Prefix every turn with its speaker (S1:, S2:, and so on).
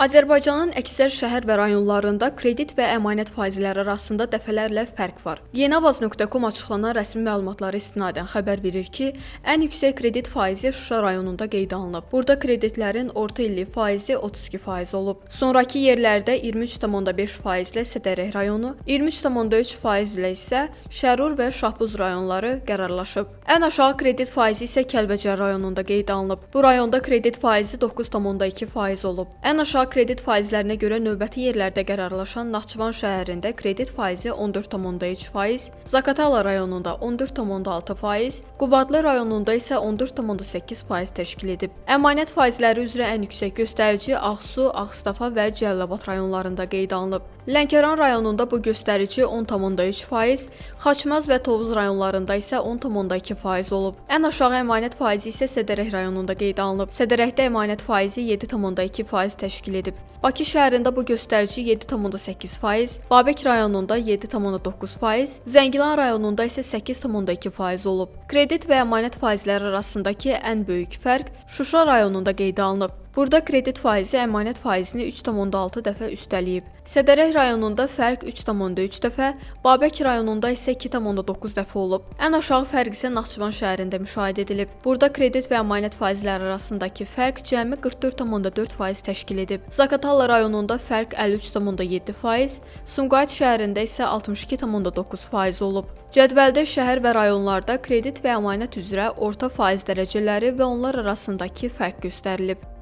S1: Azərbaycanın əksər şəhər və rayonlarında kredit və əmanət faizləri arasında dəfələrlə fərq var. Yenavaz.com açıqlanan rəsmi məlumatlara istinadən xəbər verir ki, ən yüksək kredit faizi Şuşa rayonunda qeydə alınıb. Burada kreditlərin orta illik faizi 32% olub. Sonrakı yerlərdə 23,5 faizlə Sədərək rayonu, 23,3% ilə isə Şərur və Şahbuz rayonları qərarlaşıb. Ən aşağı kredit faizi isə Kəlbəcər rayonunda qeydə alınıb. Bu rayonda kredit faizi 9,2% olub. Ən aşağı kredit faizlərinə görə növbəti yerlərdə qərarlaşan Naxçıvan şəhərində kredit faizi 14,3%, Zaqatala rayonunda 14,6%, Qubadlı rayonunda isə 14,8% təşkil edib. Əmanət faizləri üzrə ən yüksək göstərici Ağsu, Ağstafa və Cəlilabad rayonlarında qeydə alınıb. Lənkəran rayonunda bu göstərici 10,3%, Xaçmaz və Tovuz rayonlarında isə 10,2% olub. Ən aşağı əmanət faizi isə Sədərək rayonunda qeydə alınıb. Sədərəkdə əmanət faizi 7,2% təşkil edib. Bakı şəhərində bu göstərici 7,8%, Babək rayonunda 7,9%, Zəngilan rayonunda isə 8,2% olub. Kredit və əmanət faizləri arasındakı ən böyük fərq Şuşa rayonunda qeydə alınıb. Burada kredit faizi əmanət faizini 3,6 dəfə üstələyib. Sədərək rayonunda fərq 3,3 dəfə, Babək rayonunda isə 2,9 dəfə olub. Ən aşağı fərq isə Naxçıvan şəhərində müşahidə edilib. Burada kredit və əmanət faizləri arasındakı fərq cəmi 44,4% təşkil edib. Zaqatala rayonunda fərq 53,7%, Sumqayıt şəhərində isə 62,9% olub. Cədvəldə şəhər və rayonlarda kredit və əmanət üzrə orta faiz dərəcələri və onlar arasındakı fərq göstərilib.